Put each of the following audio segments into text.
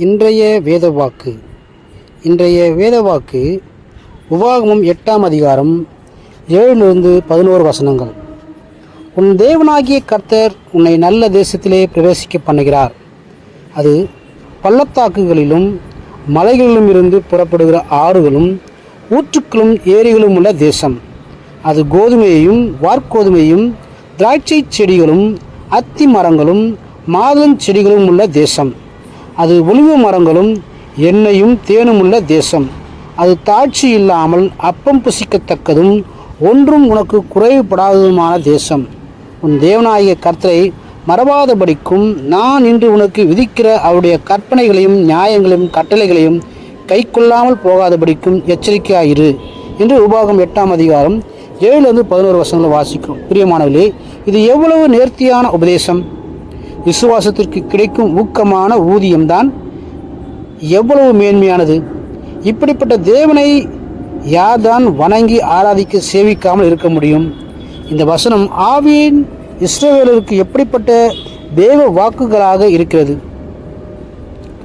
இன்றைய வேதவாக்கு உபாகமம் 8ஆம் அதிகாரம் 7-11 வசனங்கள். உன் தேவனாகிய கர்த்தர் உன்னை நல்ல தேசத்திலே பிரவேசிக்க பண்ணுகிறார். அது பள்ளத்தாக்குகளிலும் மலைகளிலும் இருந்து புறப்படுகிற ஆறுகளும் ஊற்றுக்களும் ஏரிகளும் உள்ள தேசம். அது கோதுமையையும் வார்கோதுமையும் திராட்சை செடிகளும் அத்தி மரங்களும் மாதுளஞ்செடிகளும் உள்ள தேசம். அது ஒலிவ மரங்களும் எண்ணெயும் தேனும் உள்ள தேசம். அது தாட்சி இல்லாமல் அப்பம் புசிக்கத்தக்கதும் ஒன்றும் உனக்கு குறைவுபடாததுமான தேசம். உன் தேவனாகிய கர்த்தரை மறவாதபடிக்கும் நான் இன்று உனக்கு விதிக்கிற அவருடைய கற்பனைகளையும் நியாயங்களையும் கட்டளைகளையும் கை கொள்ளாமல் போகாதபடிக்கும் எச்சரிக்கையாயிரு என்று உபாகம் 8ஆம் அதிகாரம் 7-11 வசனங்களை வாசிக்கிறோம். பிரியமானவர்களே, இது எவ்வளவு நேர்த்தியான உபதேசம்! விசுவாசத்திற்கு கிடைக்கும் ஊக்கமான ஊதியம்தான் எவ்வளவு மேன்மையானது! இப்படிப்பட்ட தேவனை யார்தான் வணங்கி ஆராதிக்க சேவிக்காமல் இருக்க முடியும்? இந்த வசனம் ஆவியின் இஸ்ரவேலருக்கு எப்படிப்பட்ட தேவ வாக்குகளாக இருக்கிறது!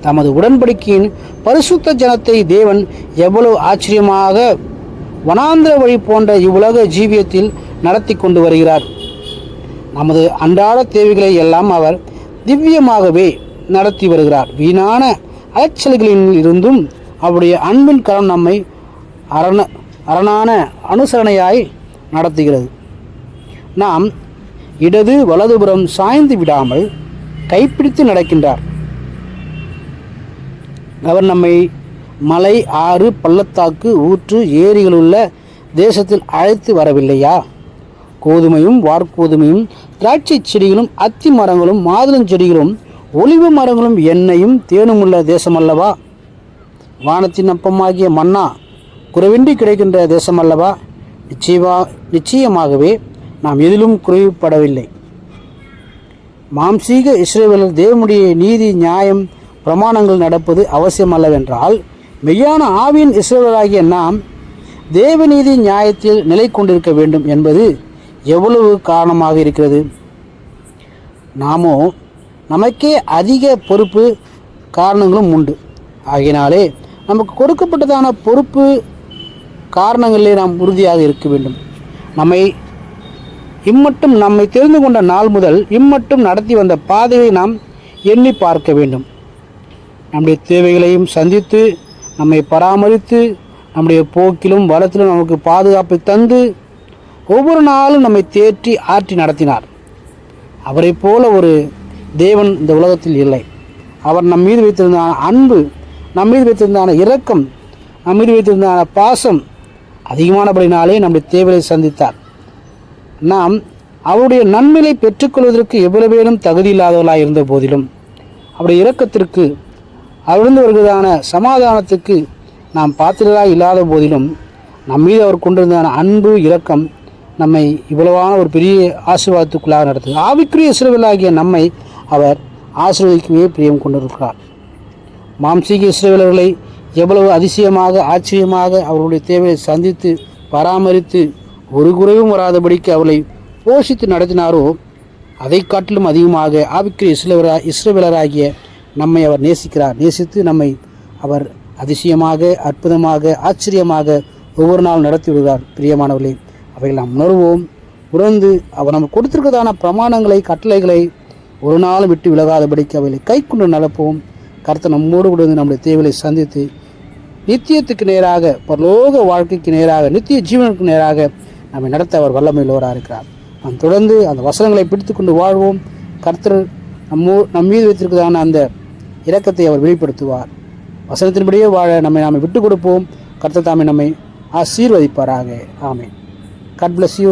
தமது உடன்படிக்கையின் பரிசுத்த ஜனத்தை தேவன் எவ்வளவு ஆச்சரியமாக வனாந்திர வழி போன்ற இவ்வுலக ஜீவியத்தில் நடத்தி கொண்டு வருகிறார். நமது அன்றாட தேவைகளை எல்லாம் அவர் திவ்யமாகவே நடத்தி வருகிறார். வீணான அலைச்சல்களில் இருந்தும் அவருடைய அன்பின் கரம் நம்மை அரணான அனுசரணையாய் நடத்துகிறது. நாம் இடது வலதுபுறம் சாய்ந்து விடாமல் கைப்பிடித்து நடக்கின்றார். அவர் நம்மை மலை, ஆறு, பள்ளத்தாக்கு, ஊற்று, ஏரிகளுள்ள தேசத்தில் அழைத்து வரவில்லையா? கோதுமையும் வார்கோதுமையும் திராட்சை செடிகளும் அத்தி மரங்களும் மாதுளஞ்செடிகளும் ஒலிவ மரங்களும் எண்ணெயும் தேனும் உள்ள தேசமல்லவா? வானத்தின் அப்பமாகிய மன்னா குறைவின்றி கிடைக்கின்ற தேசமல்லவா? நிச்சயமாகவே நாம் எதிலும் குறைவுபடவில்லை. மாம்சீக இஸ்ரவேலர் தேவனுடைய நீதி, நியாயம், பிரமாணங்கள் நடப்பது அவசியம் அல்லவென்றால், மெய்யான ஆவியின் இஸ்ரவேலராகிய நாம் தேவநீதி நியாயத்தில் நிலை கொண்டிருக்க வேண்டும் என்பது எவ்வளவு காரணமாக இருக்கிறது! நாமோ நமக்கே அதிக பொறுப்பு காரணங்களும் உண்டு. ஆகையினாலே நமக்கு கொடுக்கப்பட்டதான பொறுப்பு காரணங்களிலே நாம் உறுதியாக இருக்க வேண்டும். நம்மை தெரிந்து கொண்ட நாள் முதல் இம்மட்டும் நடத்தி வந்த பாதையை நாம் எண்ணி பார்க்க வேண்டும். நம்முடைய தேவைகளையும் சந்தித்து நம்மை பராமரித்து நம்முடைய போக்கிலும் வரத்திலும் நமக்கு பாதுகாப்பை தந்து ஒவ்வொரு நாளும் நம்மை தேற்றி ஆற்றி நடத்தினார். அவரை போல ஒரு தேவன் இந்த உலகத்தில் இல்லை. அவர் நம் மீது வைத்திருந்தான அன்பு, நம் மீது வைத்திருந்தான இரக்கம், நம் மீது வைத்திருந்தான பாசம் அதிகமானபடினாலே நம்முடைய தேவையை சந்தித்தார். நாம் அவருடைய நன்மையை பெற்றுக்கொள்வதற்கு எவ்வளவேனும் தகுதி இல்லாதவர்களாக இருந்த போதிலும் அவருடைய இரக்கத்திற்கு, அவரிருந்து வருகிறதான சமாதானத்துக்கு நாம் பாத்திரராக இல்லாத போதிலும் நம் மீது அவர் கொண்டிருந்தான அன்பு, இரக்கம் நம்மை இவ்வளவான ஒரு பெரிய ஆசீர்வாதத்துக்குள்ளாக நடத்துது. ஆவிக்குரிய இஸ்ரவேலராகிய நம்மை அவர் ஆசீர்வதிக்கவே பிரியம் கொண்டிருக்கிறார். மாம்சீக இஸ்ரவேலர்களை எவ்வளவு அதிசயமாக, ஆச்சரியமாக அவர்களுடைய தேவையை சந்தித்து பராமரித்து ஒரு குறைவும் வராதபடிக்கு அவளை போஷித்து நடத்தினாரோ, அதை காட்டிலும் அதிகமாக ஆவிக்குரிய இஸ்ரவேலராகிய நம்மை அவர் நேசிக்கிறார். நேசித்து நம்மை அவர் அதிசயமாக, அற்புதமாக, ஆச்சரியமாக ஒவ்வொரு நாள் நடத்தி விடுகிறார். பிரியமானவர்களே, அவைகள் நாம் உணர்ந்து அவர் நமக்கு கொடுத்திருக்கிறதான பிரமாணங்களை, கட்டளைகளை ஒரு நாளும் விட்டு விலகாதபடிக்கு அவைகளை கை கொண்டு நடப்போம். கர்த்தர் நம்மோடு கூட நம்முடைய தேவையை சந்தித்து நித்தியத்துக்கு நேராக, பரலோக வாழ்க்கைக்கு நேராக, நித்திய ஜீவனுக்கு நேராக நம்மை நடத்த அவர் வல்லமையுள்ளவராக இருக்கிறார். நாம் தொடர்ந்து அந்த வசனங்களை பிடித்து கொண்டு வாழ்வோம். கர்த்தர் நம் மீது வைத்திருக்கிறதான அந்த இரக்கத்தை அவர் வெளிப்படுத்துவார். வசனத்தின்படியே வாழ நம்மை விட்டு கொடுப்போம். கர்த்தர் தாமே நம்மை ஆசீர்வதிப்பாராக. ஆமென். God bless you.